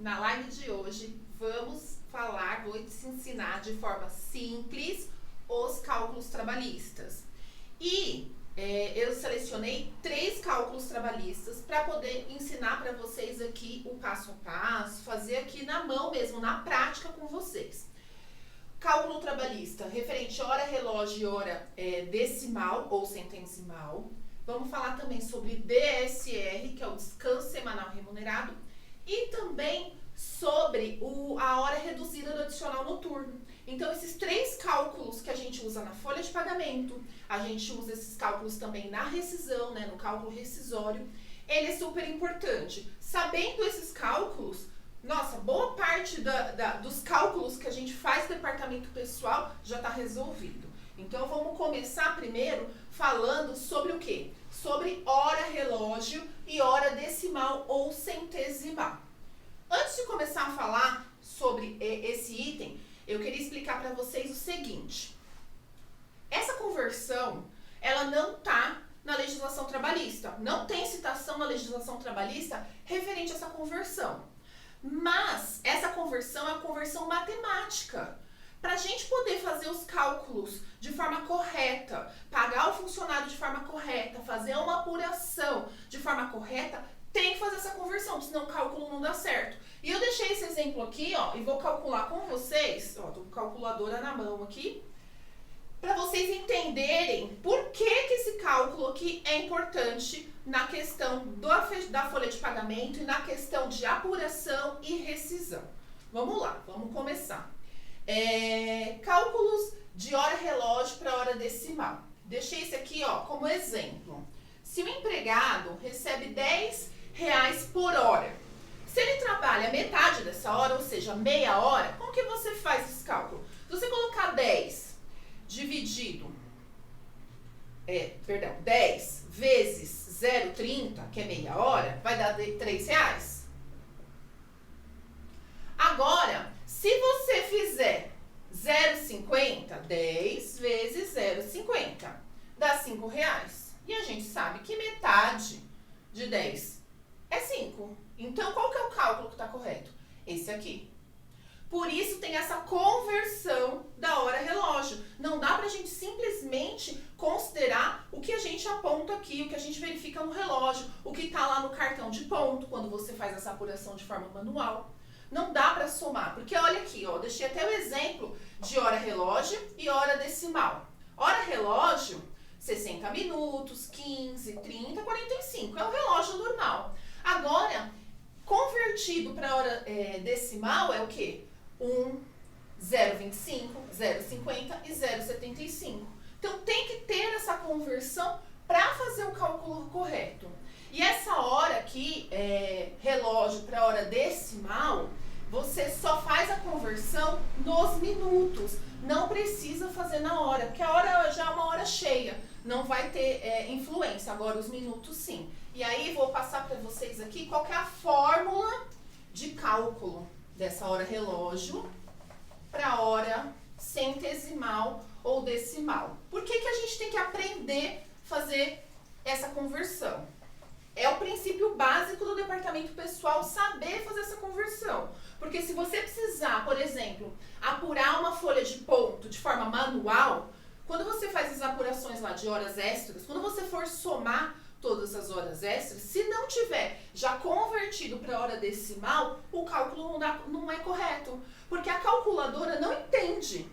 Na live de hoje, vou te ensinar de forma simples os cálculos trabalhistas. E eu selecionei 3 cálculos trabalhistas para poder ensinar para vocês aqui o passo a passo, fazer aqui na mão mesmo, na prática com vocês. Cálculo trabalhista referente hora relógio e hora decimal ou centesimal. Vamos falar também sobre DSR, que é o descanso semanal remunerado, e também sobre a hora reduzida do adicional noturno. Então, esses 3 cálculos que a gente usa na folha de pagamento, a gente usa esses cálculos também na rescisão, no cálculo rescisório, ele é super importante. Sabendo esses cálculos, nossa, boa parte dos cálculos que a gente faz no departamento pessoal já está resolvido. Então, vamos começar primeiro falando sobre o quê? Sobre hora relógio e hora decimal ou centesimal. Antes de começar a falar sobre esse item, eu queria explicar para vocês o seguinte. Essa conversão, ela não está na legislação trabalhista. Não tem citação na legislação trabalhista referente a essa conversão. Mas essa conversão é uma conversão matemática. Para a gente poder fazer os cálculos de forma correta, pagar o funcionário de forma correta, fazer uma apuração de forma correta, tem que fazer essa conversão, senão o cálculo não dá certo. E eu deixei esse exemplo aqui, e vou calcular com vocês, tô com a calculadora na mão aqui, para vocês entenderem por que esse cálculo aqui é importante na questão da folha de pagamento e na questão de apuração e rescisão. Vamos lá, vamos começar. Cálculos de hora relógio para hora decimal. Deixei esse aqui como exemplo. Se o empregado recebe R$10 por hora, se ele trabalha metade dessa hora, ou seja, meia hora, como que você faz esse cálculo? Se você colocar 10 dividido, 10 vezes 0,30, que é meia hora, vai dar R$3. Agora, se você fizer 0,50, 10 vezes 0,50, dá R$5. E a gente sabe que metade de 10 é 5. Então, qual que é o cálculo que está correto? Esse aqui. Por isso tem essa conversão da hora relógio. Não dá para a gente simplesmente considerar o que a gente aponta aqui, o que a gente verifica no relógio, o que está lá no cartão de ponto, quando você faz essa apuração de forma manual. Não dá para somar, porque olha aqui, deixei até o exemplo de hora relógio e hora decimal. Hora relógio, 60 minutos, 15, 30, 45, é o relógio normal. Agora, convertido para hora decimal é o quê? 0,25, 0,50 e 0,75. Então, tem que ter essa conversão para fazer o cálculo correto. E essa hora aqui, relógio para hora decimal, você só faz a conversão nos minutos. Não precisa fazer na hora, porque a hora já é uma hora cheia. Não vai ter influência. Agora, os minutos, sim. E aí, vou passar para vocês aqui qual que é a fórmula de cálculo dessa hora relógio para hora centesimal ou decimal. Por que a gente tem que aprender a fazer essa conversão? É o princípio básico do departamento pessoal saber fazer essa conversão. Porque se você precisar, por exemplo, apurar uma folha de ponto de forma manual, quando você faz as apurações lá de horas extras, quando você for somar todas as horas extras, se não tiver já convertido para hora decimal, o cálculo não é correto. Porque a calculadora não entende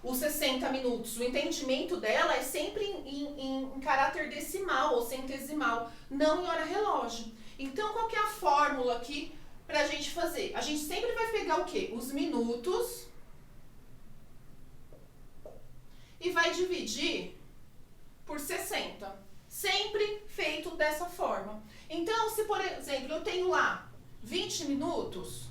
os 60 minutos. O entendimento dela é sempre em caráter decimal ou centesimal, não em hora relógio. Então, qual que é a fórmula aqui para a gente fazer? A gente sempre vai pegar o quê? Os minutos e vai dividir por 60. Sempre feito dessa forma. Então, se por exemplo, eu tenho lá 20 minutos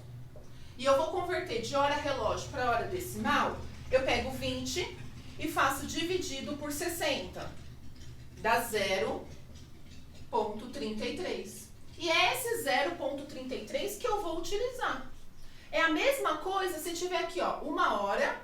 e eu vou converter de hora relógio para hora decimal, eu pego 20 e faço dividido por 60. Dá 0,33. E é esse 0,33 que eu vou utilizar. É a mesma coisa se tiver aqui, 1 hora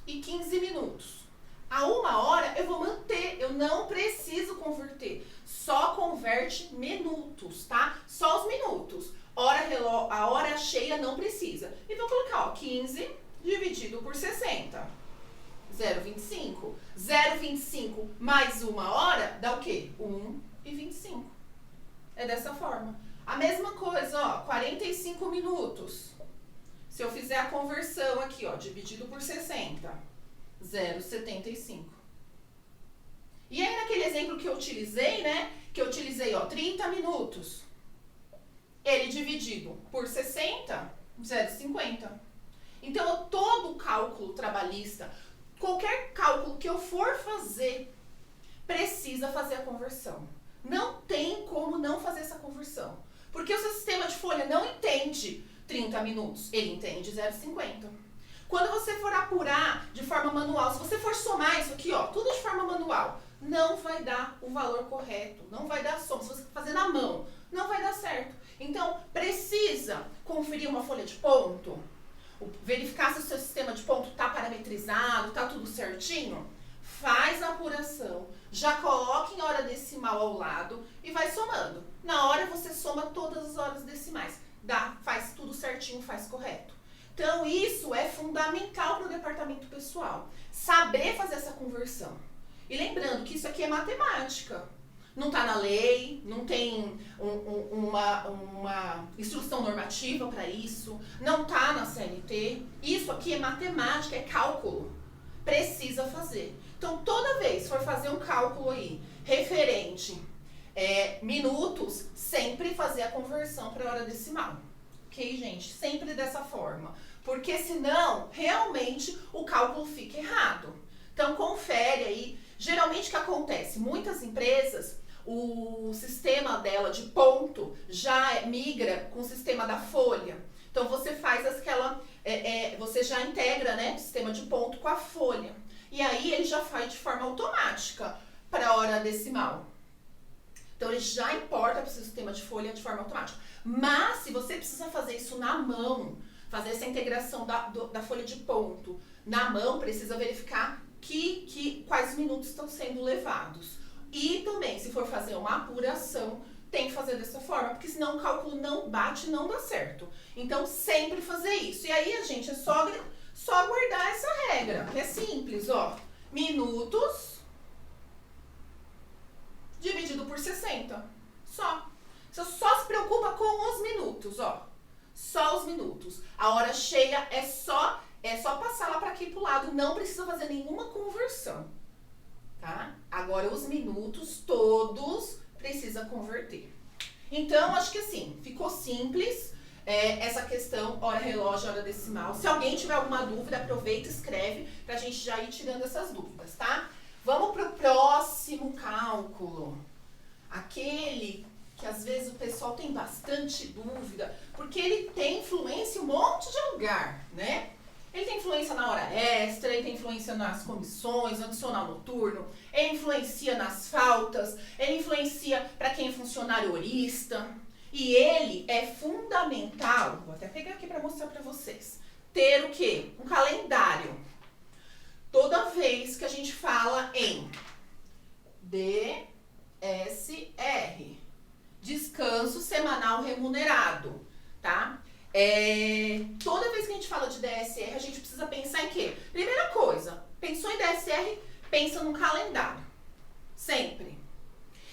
e 15 minutos. A 1 hora eu vou manter, eu não preciso converter. Só converte minutos, tá? Só os minutos. A hora cheia não precisa. E vou colocar, ó, 15 dividido por 60. 0,25. 0,25 mais uma hora dá o quê? 1,25. É dessa forma. A mesma coisa, ó, 45 minutos. Se eu fizer a conversão aqui, ó, dividido por 60, 0,75. E aí, naquele exemplo que eu utilizei, né, que eu utilizei, ó, 30 minutos, ele dividido por 60, 0,50. Então, todo o cálculo trabalhista, qualquer cálculo que eu for fazer, precisa fazer a conversão. Não tem como não fazer essa conversão. Porque o seu sistema de folha não entende 30 minutos, ele entende 0,50. Quando você for apurar de forma manual, se você for somar isso aqui, ó, tudo de forma manual, não vai dar o valor correto, não vai dar soma. Se você fazer na mão, não vai dar certo. Então, precisa conferir uma folha de ponto, verificar se o seu sistema de ponto está parametrizado, está tudo certinho. Faz a apuração, já coloque em hora decimal ao lado e vai somando. Na hora você soma todas as horas decimais. Faz tudo certinho, faz correto. Então, isso é fundamental para o departamento pessoal. Saber fazer essa conversão. E lembrando que isso aqui é matemática. Não está na lei, não tem uma instrução normativa para isso, não está na CLT. Isso aqui é matemática, é cálculo. Precisa fazer. Então, toda vez que for fazer um cálculo aí referente minutos, sempre fazer a conversão para a hora decimal. Ok, gente? Sempre dessa forma. Porque senão, realmente, o cálculo fica errado. Então, confere aí. Geralmente, o que acontece? Muitas empresas, o sistema dela de ponto já migra com o sistema da folha. Então, você faz você já integra, né, o sistema de ponto com a folha. E aí, ele já faz de forma automática para a hora decimal. Então, ele já importa para o seu sistema de folha de forma automática. Mas, se você precisa fazer isso na mão, fazer essa integração da folha de ponto na mão, precisa verificar quais minutos estão sendo levados. E também, se for fazer uma apuração, tem que fazer dessa forma, porque senão o cálculo não bate, não dá certo. Então, sempre fazer isso. E aí, gente, é só guardar essa regra, que é simples, ó. Minutos dividido por 60. Só. Você só se preocupa com os minutos, ó. Só os minutos. A hora cheia é só passar lá para aqui pro lado, não precisa fazer nenhuma conversão, tá? Agora os minutos todos precisa converter. Então, acho que assim, ficou simples essa questão hora relógio, hora decimal. Se alguém tiver alguma dúvida, aproveita e escreve pra gente já ir tirando essas dúvidas, tá? Vamos pro próximo cálculo. Aquele que às vezes o pessoal tem bastante dúvida, porque ele tem influência em um monte de lugar, né? Ele tem influência na hora extra, ele tem influência nas comissões, no adicional noturno, ele influencia nas faltas, ele influencia para quem é funcionário horista. E ele é fundamental, vou até pegar aqui para mostrar para vocês, ter o quê? Um calendário. Toda vez que a gente fala em DSR, descanso semanal remunerado, tá? Toda vez que a gente fala de DSR, a gente precisa pensar em quê? Primeira coisa, pensou em DSR, pensa num calendário. Sempre.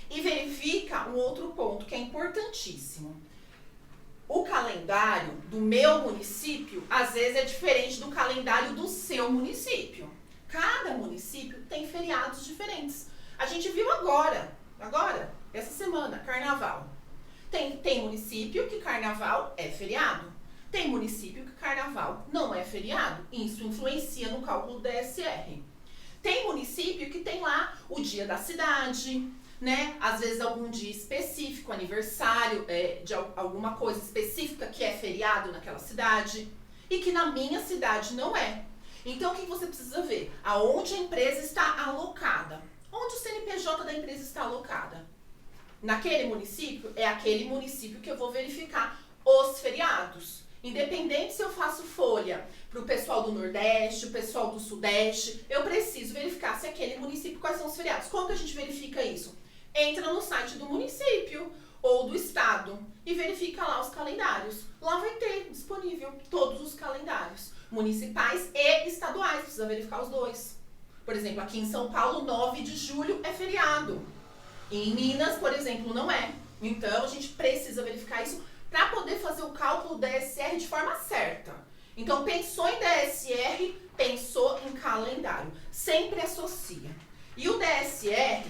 E verifica um outro ponto que é importantíssimo. O calendário do meu município, às vezes, é diferente do calendário do seu município. Cada município tem feriados diferentes. A gente viu agora, essa semana, carnaval. Tem município que carnaval é feriado. Tem município que carnaval não é feriado. Isso influencia no cálculo do DSR. Tem município que tem lá o dia da cidade, né? Às vezes algum dia específico, aniversário de alguma coisa específica que é feriado naquela cidade. E que na minha cidade não é. Então, o que você precisa ver? Aonde a empresa está alocada. Onde o CNPJ da empresa está alocada? Naquele município, é aquele município que eu vou verificar os feriados. Independente se eu faço folha para o pessoal do Nordeste, o pessoal do Sudeste, eu preciso verificar se aquele município, quais são os feriados. Como que a gente verifica isso? Entra no site do município. ou do estado. E verifica lá os calendários. Lá vai ter disponível todos os calendários, municipais e estaduais. Precisa verificar os dois. Por exemplo, aqui em São Paulo, 9 de julho é feriado. Em Minas, por exemplo, não é. Então, a gente precisa verificar isso para poder fazer o cálculo DSR de forma certa. Então, pensou em DSR, pensou em calendário. Sempre associa. E o DSR,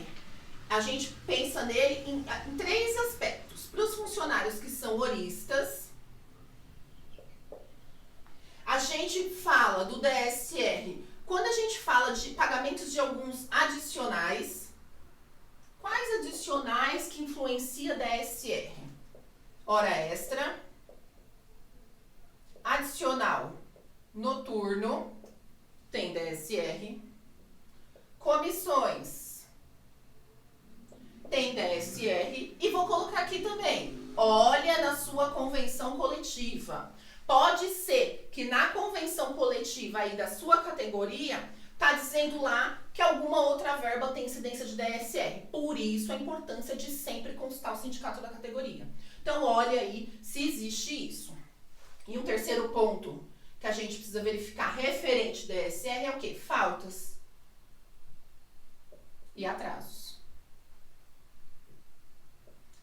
a gente pensa nele em 3 aspectos. Para os funcionários que são horistas, a gente fala do DSR quando a gente fala de pagamentos de alguns adicionais. Quais adicionais que influencia DSR? Hora extra, adicional noturno, tem DSR, comissões, tem DSR, e vou colocar aqui também, olha na sua convenção coletiva. Pode ser que na convenção coletiva aí da sua categoria, tá dizendo lá que alguma outra verba tem incidência de DSR. Por isso a importância de sempre consultar o sindicato da categoria. Então olha aí se existe isso. E um terceiro ponto que a gente precisa verificar referente DSR é o quê? Faltas e atrasos.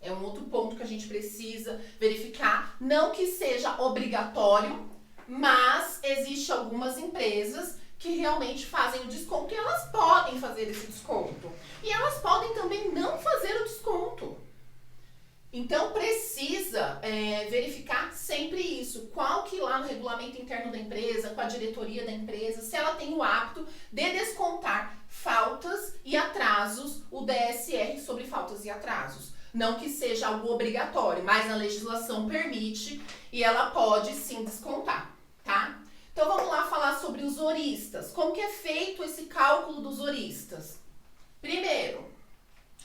É um outro ponto que a gente precisa verificar. Não que seja obrigatório, mas existe algumas empresas que realmente fazem o desconto e elas podem fazer esse desconto. E elas podem também não fazer o desconto. Então, precisa verificar sempre isso. Qual que lá no regulamento interno da empresa, com a diretoria da empresa, se ela tem o hábito de descontar faltas e atrasos, o DSR sobre faltas e atrasos. Não que seja algo obrigatório, mas a legislação permite e ela pode sim descontar, tá? Então, vamos lá falar sobre os horistas. Como que é feito esse cálculo dos horistas? Primeiro,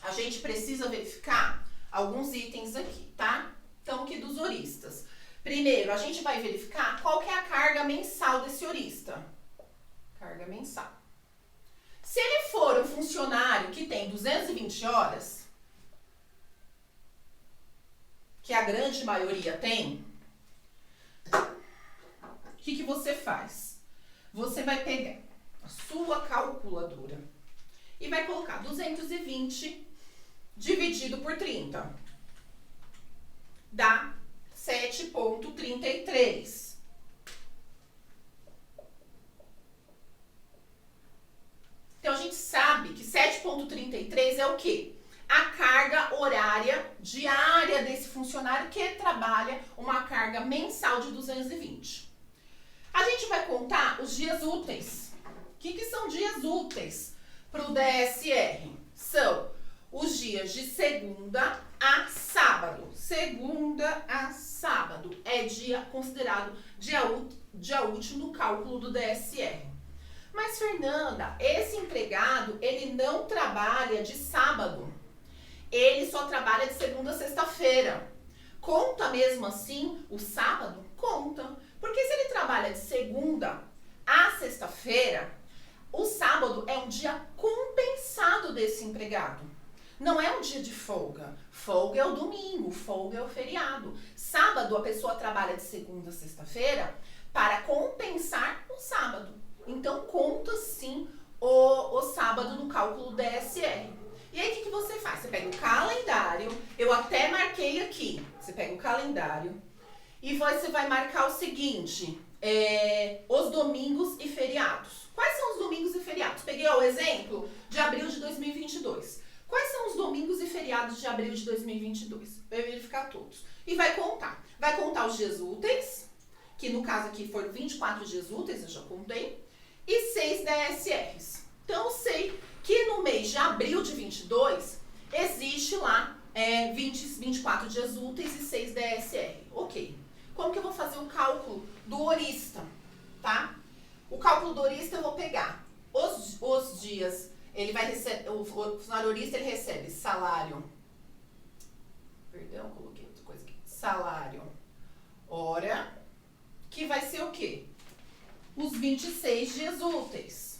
a gente precisa verificar alguns itens aqui, tá? Então, aqui dos horistas. Primeiro, a gente vai verificar qual que é a carga mensal desse horista. Carga mensal. Se ele for um funcionário que tem 220 horas, que a grande maioria tem, o que você faz? Você vai pegar a sua calculadora e vai colocar 220 dividido por 30. Dá 7,33. Então, a gente sabe que 7,33 é o quê? A carga horária diária desse funcionário que trabalha uma carga mensal de 220. A gente vai contar os dias úteis. O que são dias úteis para o DSR? São os dias de segunda a sábado. Segunda a sábado é dia considerado dia útil no cálculo do DSR. Mas, Fernanda, esse empregado, ele não trabalha de sábado. Ele só trabalha de segunda a sexta-feira. Conta mesmo assim o sábado? Conta. Porque se ele trabalha de segunda a sexta-feira, o sábado é um dia compensado desse empregado. Não é um dia de folga. Folga é o domingo, folga é o feriado. Sábado a pessoa trabalha de segunda a sexta-feira para compensar o sábado. Então conta sim o sábado no cálculo DSR. E aí o que você faz? Você pega o calendário, eu até marquei aqui. Você pega o calendário e você vai marcar o seguinte, os domingos e feriados. Quais são os domingos e feriados? Peguei o exemplo de abril de 2022. Quais são os domingos e feriados de abril de 2022? Vai verificar todos. E vai contar. Vai contar os dias úteis, que no caso aqui foram 24 dias úteis, eu já contei, e 6 DSRs. Então, eu sei que no mês de abril de 22, existe lá 24 dias úteis e 6 DSR. Ok. Como que eu vou fazer o cálculo do horista, tá? O cálculo do horista eu vou pegar os dias, ele vai receber, o funcionário horista ele recebe salário, perdão, coloquei outra coisa aqui, salário, hora, que vai ser o quê? Os 26 dias úteis,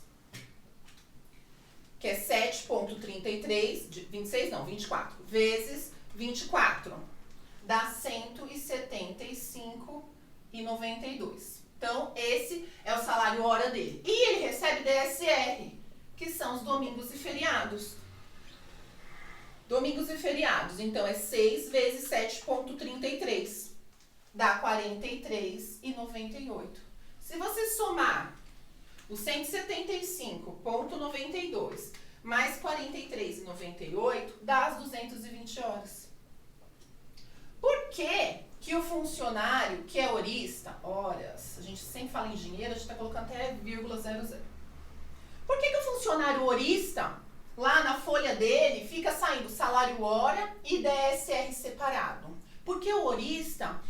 que é 7,33, 26 não, 24, vezes 24. Dá 175,92. Então, esse é o salário hora dele. E ele recebe DSR, que são os domingos e feriados. Domingos e feriados, então é 6 vezes 7,33. Dá 43,98. Se você somar o 175,92 mais 43,98, dá as 220 horas. Por que que o funcionário que é horista, horas, a gente sempre fala em dinheiro, a gente está colocando até vírgula 00. Por que que o funcionário horista, lá na folha dele, fica saindo salário hora e DSR separado? Porque o horista,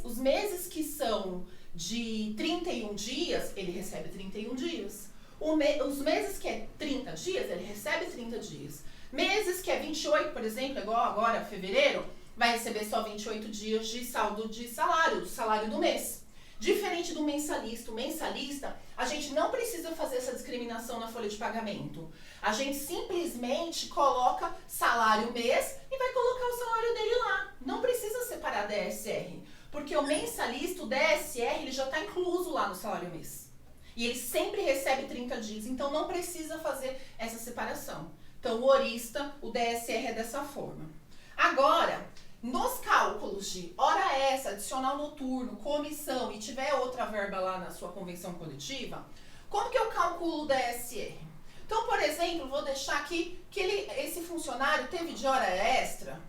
os meses que são de 31 dias, ele recebe 31 dias. Os meses que é 30 dias, ele recebe 30 dias. Meses que é 28, por exemplo, igual agora, fevereiro, vai receber só 28 dias de saldo de salário, do salário do mês. Diferente do mensalista. O mensalista, a gente não precisa fazer essa discriminação na folha de pagamento. A gente simplesmente coloca salário mês e vai colocar o salário dele lá. Não precisa separar DSR. Porque o mensalista, o DSR, ele já está incluso lá no salário mês. E ele sempre recebe 30 dias, então não precisa fazer essa separação. Então, o horista, o DSR é dessa forma. Agora, nos cálculos de hora extra, adicional noturno, comissão e tiver outra verba lá na sua convenção coletiva, como que eu calculo o DSR? Então, por exemplo, vou deixar aqui que esse funcionário teve de hora extra,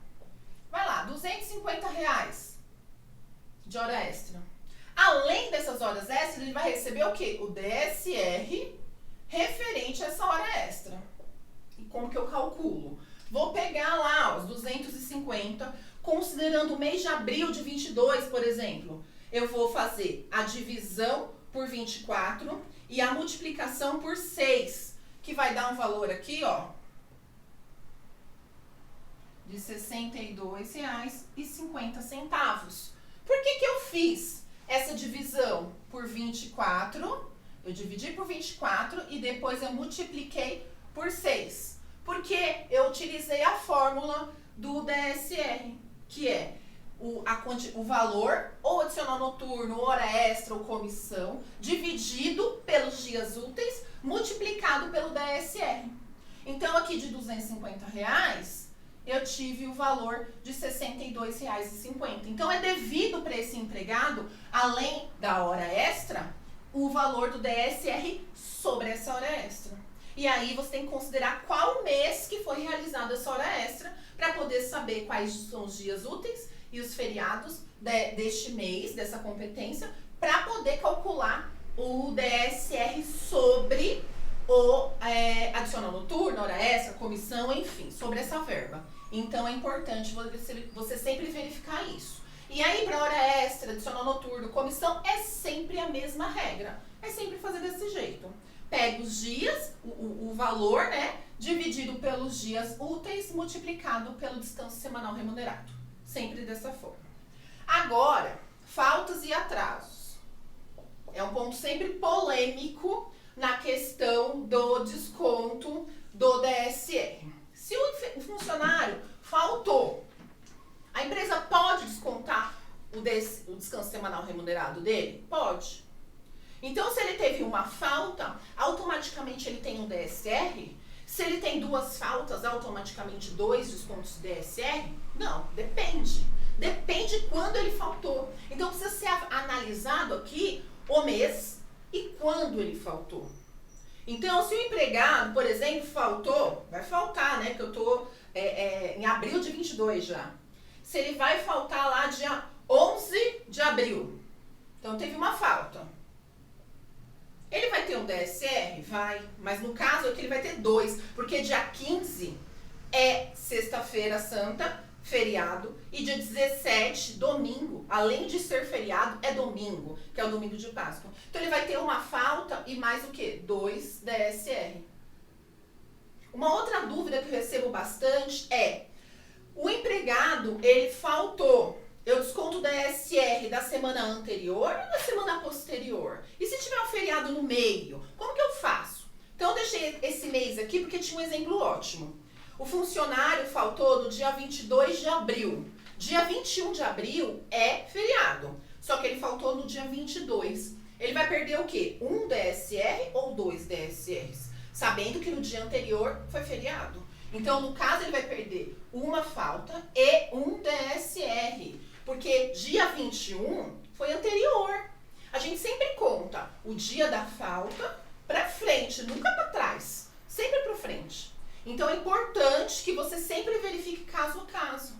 vai lá, R$250 de hora extra. Além dessas horas extras, ele vai receber o quê? O DSR referente a essa hora extra. E como que eu calculo? Vou pegar lá os 250, considerando o mês de abril de 22, por exemplo. Eu vou fazer a divisão por 24 e a multiplicação por 6, que vai dar um valor aqui, ó, de R$ 62,50. Por que que eu fiz essa divisão por 24? Eu dividi por 24 e depois eu multipliquei por 6. Porque eu utilizei a fórmula do DSR, que é o valor, ou adicional noturno, hora extra ou comissão, dividido pelos dias úteis, multiplicado pelo DSR. Então, aqui de R$250, eu tive o valor de R$ 62,50. Então, é devido para esse empregado, além da hora extra, o valor do DSR sobre essa hora extra. E aí você tem que considerar qual mês que foi realizada essa hora extra para poder saber quais são os dias úteis e os feriados deste mês, dessa competência, para poder calcular o DSR sobre o adicional noturno, hora extra, comissão, enfim, sobre essa verba. Então é importante você sempre verificar isso. E aí, para hora extra, adicional noturno, comissão, é sempre a mesma regra. É sempre fazer desse jeito. Pega os dias, o valor, né, dividido pelos dias úteis, multiplicado pelo descanso semanal remunerado. Sempre dessa forma. Agora, faltas e atrasos. É um ponto sempre polêmico na questão do desconto do DSR. Se o funcionário faltou, a empresa pode descontar o descanso semanal remunerado dele? Pode. Então, se ele teve uma falta, automaticamente ele tem um DSR? Se ele tem duas faltas, automaticamente 2 descontos de DSR? Não, depende. Depende quando ele faltou. Então, precisa ser analisado aqui o mês e quando ele faltou. Então, se o empregado, por exemplo, faltou, vai faltar, né? Porque eu tô em abril de 22 já. Se ele vai faltar lá dia 11 de abril. Então, teve uma falta. Ele vai ter um DSR? Vai. Mas no caso aqui ele vai ter 2. Porque dia 15 é sexta-feira santa, feriado. E dia 17, domingo, além de ser feriado, é domingo, que é o domingo de Páscoa. Então ele vai ter uma falta e mais o quê? 2 DSR. Uma outra dúvida que eu recebo bastante é: o empregado, ele faltou. Eu desconto o DSR da semana anterior ou da semana posterior? E se tiver um feriado no meio, como que eu faço? Então eu deixei esse mês aqui porque tinha um exemplo ótimo. o funcionário faltou no dia 22 de abril. Dia 21 de abril é feriado. Só que ele faltou no dia 22. Ele vai perder o quê? Um DSR ou 2 DSRs? Sabendo que no dia anterior foi feriado. Então, no caso, ele vai perder uma falta e um DSR. Porque dia 21 foi anterior. A gente sempre conta o dia da falta para frente, nunca para trás. Sempre para frente. Então, é importante que você sempre verifique caso a caso.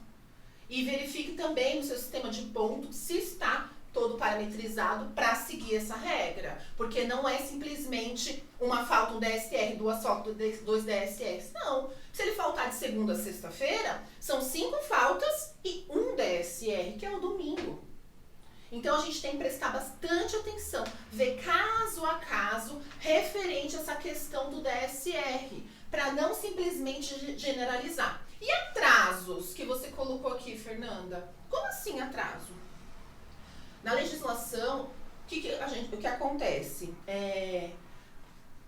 E verifique também no seu sistema de ponto se está todo parametrizado para seguir essa regra. Porque não é simplesmente uma falta, um DSR, duas faltas, 2 DSRs. Não. Se ele faltar de segunda a sexta-feira, são 5 faltas e 1 DSR, que é o domingo. Então, a gente tem que prestar bastante atenção, ver caso a caso, referente a essa questão do DSR, para não simplesmente generalizar. E atrasos que você colocou aqui, Fernanda? Como assim atraso? Na legislação, o que acontece?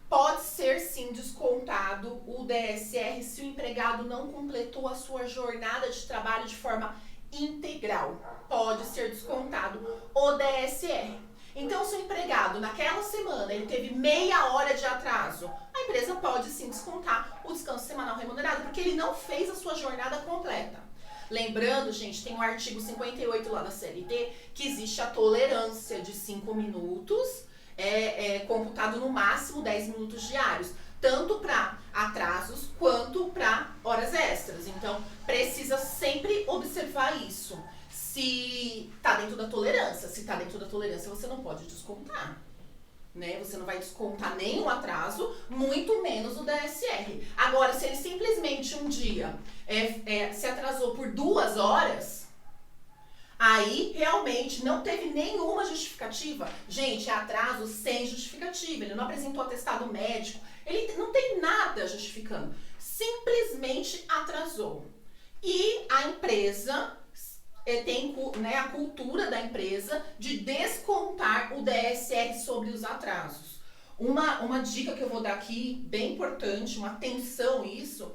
Pode ser sim descontado o DSR se o empregado não completou a sua jornada de trabalho de forma integral. Pode ser descontado o DSR. Então, se o empregado naquela semana ele teve meia hora de atraso, a empresa pode sim descontar o descanso semanal remunerado, porque ele não fez a sua jornada completa. Lembrando, gente, tem o artigo 58 lá da CLT, que existe a tolerância de 5 minutos, computado no máximo 10 minutos diários, tanto para atrasos quanto para horas extras. Então, precisa sempre observar isso. Se está dentro da tolerância. Se está dentro da tolerância, você não pode descontar. Né? Você não vai descontar nenhum atraso, muito menos o DSR. Agora, se ele simplesmente um dia se atrasou por 2 horas, aí realmente não teve nenhuma justificativa. Gente, é atraso sem justificativa. Ele não apresentou atestado médico, ele não tem nada justificando. Simplesmente atrasou. E a empresa tem, né, a cultura da empresa de descontar o DSR sobre os atrasos. Uma dica que eu vou dar aqui, bem importante, uma atenção isso,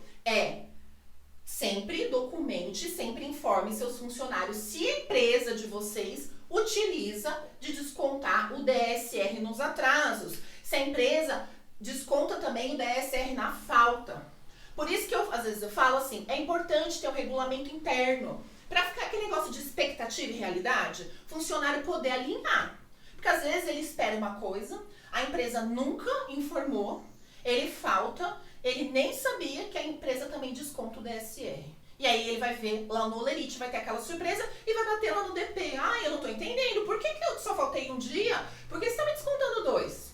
sempre documente, sempre informe seus funcionários se a empresa de vocês utiliza de descontar o DSR nos atrasos. Se a empresa desconta também o DSR na falta. Por isso que às vezes eu falo assim, é importante ter um regulamento interno, para ficar aquele negócio de expectativa e realidade, o funcionário poder alinhar. Porque às vezes ele espera uma coisa, a empresa nunca informou, ele falta, ele nem sabia que a empresa também desconta o DSR. E aí ele vai ver lá no Olerite, vai ter aquela surpresa e vai bater lá no DP. Eu não tô entendendo, por que eu só faltei um dia? Por que você tá me descontando 2?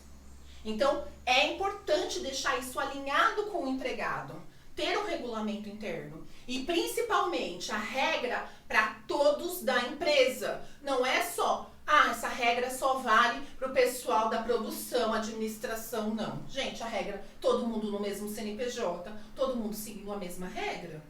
Então, é importante deixar isso alinhado com o empregado, ter um regulamento interno. E principalmente a regra para todos da empresa. Não é só, essa regra só vale para o pessoal da produção, administração, não. Gente, a regra, todo mundo no mesmo CNPJ, todo mundo seguindo a mesma regra.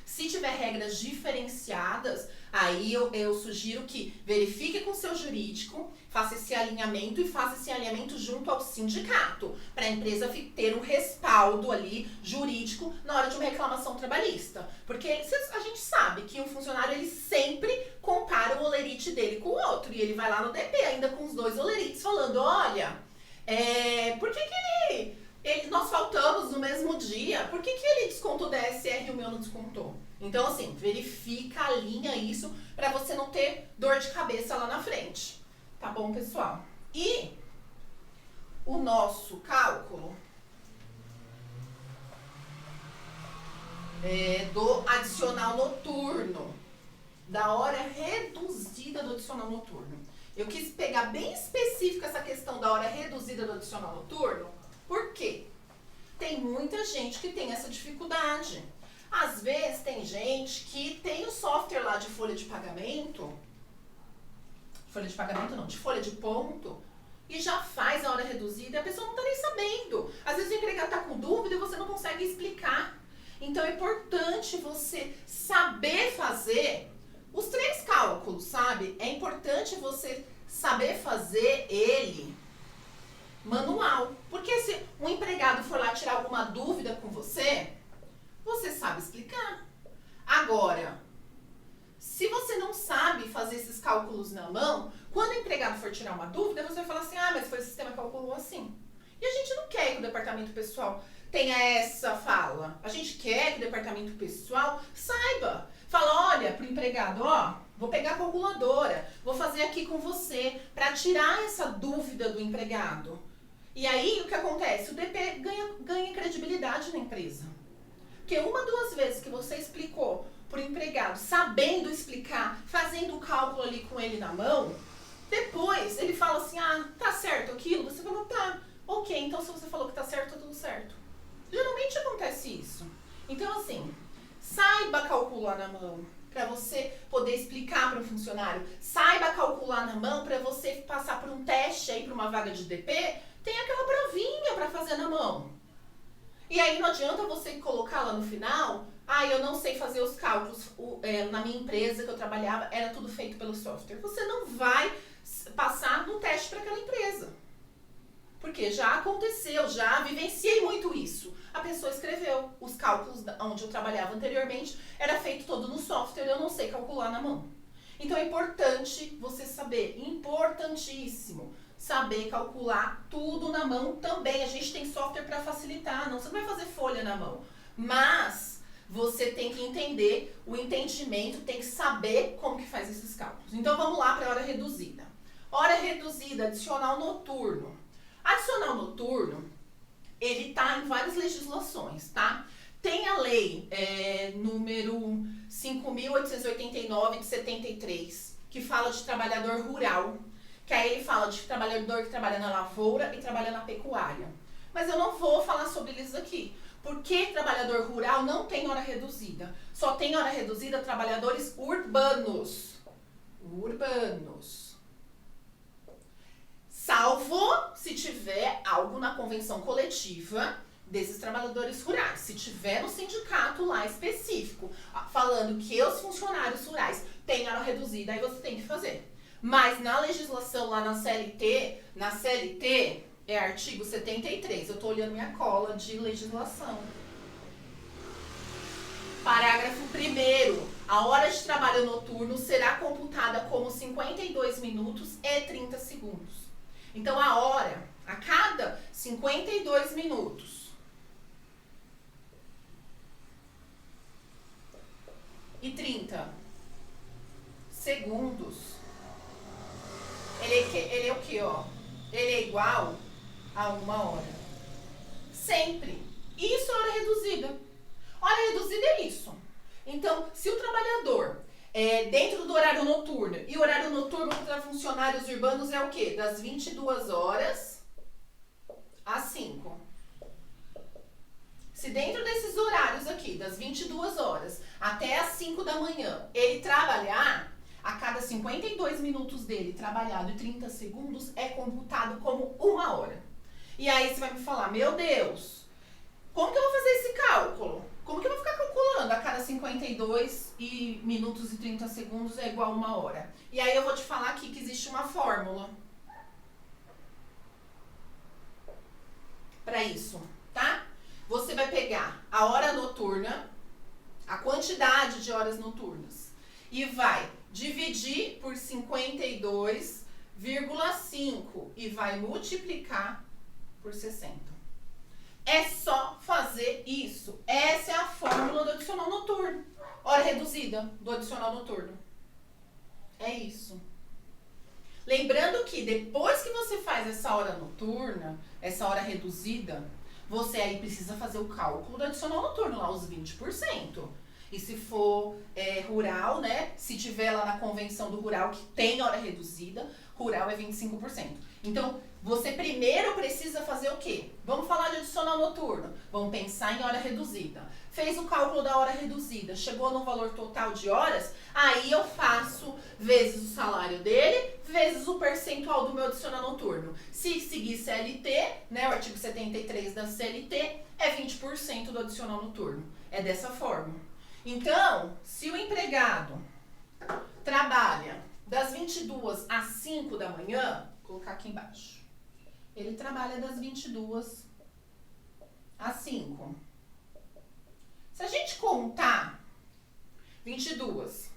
Se tiver regras diferenciadas, aí eu sugiro que verifique com o seu jurídico, faça esse alinhamento e faça esse alinhamento junto ao sindicato, para a empresa ter um respaldo ali jurídico na hora de uma reclamação trabalhista. Porque a gente sabe que um funcionário ele sempre compara o olerite dele com o outro, e ele vai lá no DP ainda com os 2 olerites falando, olha, por que nós faltamos no mesmo dia, por que ele descontou o DSR e o meu não descontou? Então, assim, verifica, alinha isso para você não ter dor de cabeça lá na frente. Tá bom, pessoal? E o nosso cálculo do adicional noturno, da hora reduzida do adicional noturno. Eu quis pegar bem específica essa questão da hora reduzida do adicional noturno. Por quê? Tem muita gente que tem essa dificuldade. Às vezes tem gente que tem o software lá de folha de pagamento, de folha de ponto, e já faz a hora reduzida e a pessoa não está nem sabendo. Às vezes o empregado está com dúvida e você não consegue explicar. Então é importante você saber fazer os 3 cálculos, sabe? É importante você saber fazer ele manual. Porque se um empregado for lá tirar alguma dúvida com você, você sabe explicar. Agora, se você não sabe fazer esses cálculos na mão, quando o empregado for tirar uma dúvida, você vai falar assim, mas foi o sistema que calculou assim. E a gente não quer que o departamento pessoal tenha essa fala. A gente quer que o departamento pessoal saiba. Fala, olha, pro empregado, vou pegar a calculadora, vou fazer aqui com você, para tirar essa dúvida do empregado. E aí, o que acontece? O DP ganha credibilidade na empresa. Porque 1, 2 vezes que você explicou pro empregado, sabendo explicar, fazendo o cálculo ali com ele na mão, depois ele fala assim, tá certo aquilo? Você fala, tá, ok, então se você falou que tá certo, tá tudo certo. Geralmente acontece isso. Então, assim, saiba calcular na mão para você poder explicar para o funcionário. Saiba calcular na mão para você passar por um teste aí para uma vaga de DP, tem aquela provinha para fazer na mão. E aí não adianta você colocar lá no final, eu não sei fazer os cálculos. Na minha empresa que eu trabalhava, era tudo feito pelo software. Você não vai passar no teste para aquela empresa. Porque já aconteceu, já vivenciei muito isso. A pessoa escreveu os cálculos onde eu trabalhava anteriormente, era feito todo no software, eu não sei calcular na mão. Então é importante você saber, importantíssimo, saber calcular tudo na mão também. A gente tem software para facilitar, não, você não vai fazer folha na mão. Mas você tem que entender o entendimento, tem que saber como que faz esses cálculos. Então vamos lá para a hora reduzida. Hora reduzida, adicional noturno. Adicional noturno, ele tá em várias legislações, tá? Tem a lei número 5.889 de 73, que fala de trabalhador rural, que aí ele fala de trabalhador que trabalha na lavoura e trabalha na pecuária. Mas eu não vou falar sobre eles aqui, porque trabalhador rural não tem hora reduzida. Só tem hora reduzida trabalhadores urbanos. Salvo se tiver algo na convenção coletiva desses trabalhadores rurais. Se tiver no sindicato lá específico, falando que os funcionários rurais têm hora reduzida, aí você tem que fazer. Mas na legislação lá na CLT é artigo 73. Eu estou olhando minha cola de legislação. Parágrafo 1º. A hora de trabalho noturno será computada como 52 minutos e 30 segundos. Então, a hora, a cada 52 minutos e 30 segundos, ele é o quê, Ele é igual a 1 hora. Sempre. Isso é hora reduzida. Hora reduzida é isso. Então, se o trabalhador dentro do horário noturno, e o horário noturno para funcionários urbanos é o quê? Das 22 horas às 5. Se dentro desses horários aqui, das 22 horas até às 5 da manhã, ele trabalhar, a cada 52 minutos dele trabalhado e 30 segundos é computado como 1 hora. E aí você vai me falar, meu Deus, como que eu vou fazer esse cálculo? Como que eu vou ficar calculando a cada 52 minutos e 30 segundos é igual a 1 hora? E aí eu vou te falar aqui que existe uma fórmula para isso, tá? Você vai pegar a hora noturna, a quantidade de horas noturnas, e vai dividir por 52,5 e vai multiplicar por 60. É só fazer isso. Essa é a fórmula do adicional noturno. Hora reduzida do adicional noturno. É isso. Lembrando que depois que você faz essa hora noturna, essa hora reduzida, você aí precisa fazer o cálculo do adicional noturno, lá os 20%. E se for rural, né? Se tiver lá na convenção do rural que tem hora reduzida, rural é 25%. Então, você primeiro precisa fazer o quê? Vamos falar de adicional noturno. Vamos pensar em hora reduzida. Fez o cálculo da hora reduzida, chegou no valor total de horas, aí eu faço vezes o salário dele, vezes o percentual do meu adicional noturno. Se seguir CLT, né, o artigo 73 da CLT, é 20% do adicional noturno. É dessa forma. Então, se o empregado trabalha das 22 às 5 da manhã, vou colocar aqui embaixo. Ele trabalha das 22 às 5. Se a gente contar 22,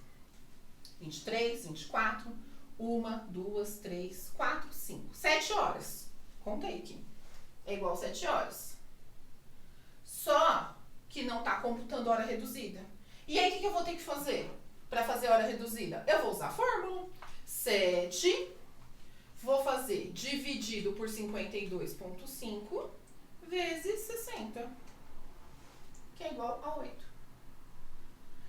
23, 24, 1, 2, 3, 4, 5, 7 horas. Contei aqui. É igual 7 horas. Só que não está computando hora reduzida. E aí, o que eu vou ter que fazer para fazer hora reduzida? Eu vou usar a fórmula. 7, vou fazer dividido por 52,5 vezes 60, que é igual a 8.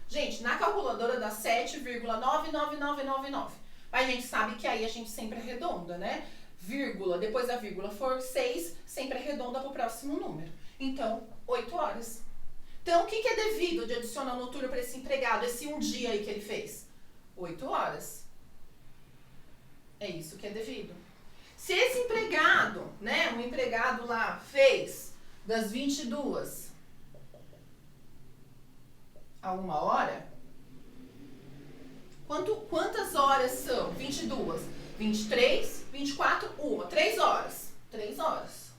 Gente, na calculadora dá 7,99999. Mas a gente sabe que aí a gente sempre arredonda, né? Vírgula, depois da vírgula for 6, sempre arredonda para o próximo número. Então, 8 horas. Então, o que é devido de adicional noturno para esse empregado, esse um dia aí que ele fez? 8 horas. É isso que é devido. Se esse empregado, né, um empregado lá fez das 22 a 1 hora, quantas horas são? 22, 23, 24, 1, 3 horas. 3 horas.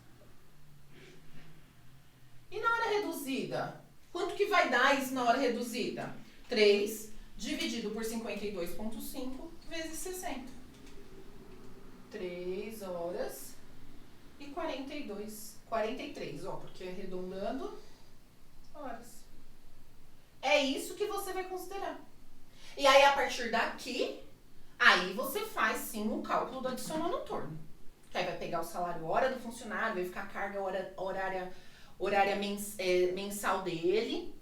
E na hora reduzida? Quanto que vai dar isso na hora reduzida? 3 dividido por 52,5 vezes 60. 3 horas e 43, ó, porque arredondando horas. É isso que você vai considerar. E aí, a partir daqui, aí você faz sim o cálculo do adicional noturno. Que aí vai pegar o salário hora do funcionário, vai ficar a carga horária mensal dele,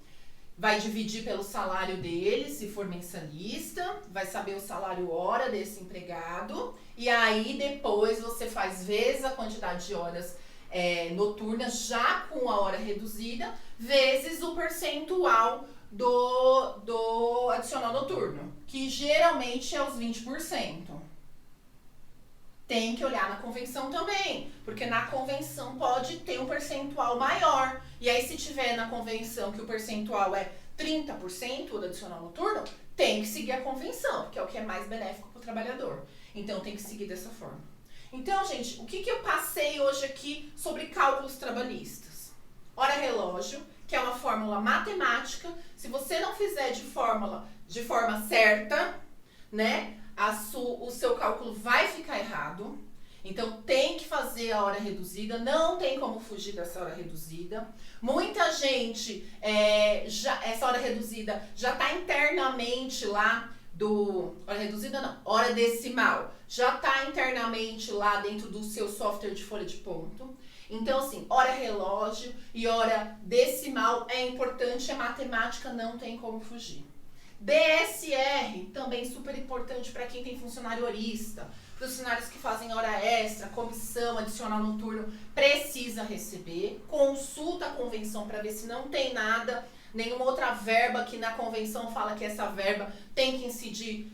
vai dividir pelo salário dele, se for mensalista, vai saber o salário hora desse empregado, e aí depois você faz vezes a quantidade de horas noturnas já com a hora reduzida, vezes o percentual do adicional noturno, que geralmente é os 20%. Tem que olhar na convenção também, porque na convenção pode ter um percentual maior. E aí, se tiver na convenção que o percentual é 30% do adicional noturno, tem que seguir a convenção, que é o que é mais benéfico para o trabalhador. Então, tem que seguir dessa forma. Então, gente, o que eu passei hoje aqui sobre cálculos trabalhistas? Hora relógio, que é uma fórmula matemática. Se você não fizer de forma certa, né, o seu cálculo vai ficar errado. Então, tem que fazer a hora reduzida, não tem como fugir dessa hora reduzida. Muita gente, essa hora reduzida já está internamente lá hora reduzida não, hora decimal, já está internamente lá dentro do seu software de folha de ponto. Então, assim, hora relógio e hora decimal é importante, é matemática, não tem como fugir. DSR, também super importante para quem tem funcionário horista, funcionários que fazem hora extra, comissão, adicional noturno, precisa receber. Consulta a convenção para ver se não tem nada, nenhuma outra verba que na convenção fala que essa verba tem que incidir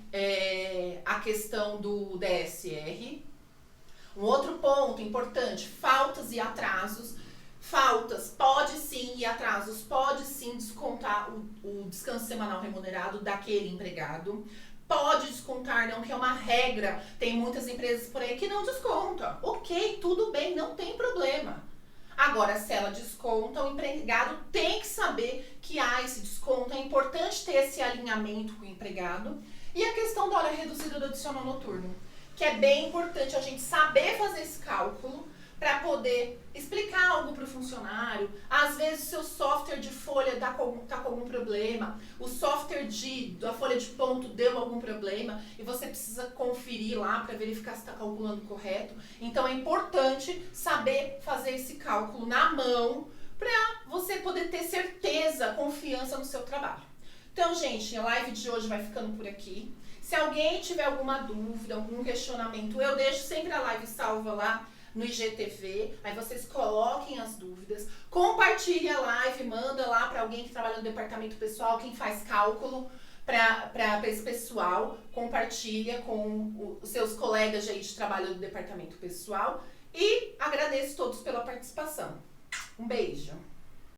a questão do DSR. Um outro ponto importante, faltas e atrasos. Faltas pode sim e atrasos pode sim descontar o descanso semanal remunerado daquele empregado. Pode descontar não, que é uma regra. Tem muitas empresas por aí que não descontam. Ok, tudo bem, não tem problema. Agora, se ela desconta, o empregado tem que saber que há esse desconto. É importante ter esse alinhamento com o empregado. E a questão da hora reduzida do adicional noturno, que é bem importante a gente saber fazer esse cálculo para poder explicar algo para o funcionário. Às vezes o seu software de folha tá com algum problema, o software da folha de ponto deu algum problema e você precisa conferir lá para verificar se está calculando correto. Então é importante saber fazer esse cálculo na mão para você poder ter certeza, confiança no seu trabalho. Então, gente, a live de hoje vai ficando por aqui. Se alguém tiver alguma dúvida, algum questionamento, eu deixo sempre a live salva lá no IGTV, aí vocês coloquem as dúvidas, compartilhe a live, manda lá para alguém que trabalha no departamento pessoal, quem faz cálculo para esse pessoal, compartilha com os seus colegas aí de trabalho do departamento pessoal e agradeço todos pela participação. Um beijo!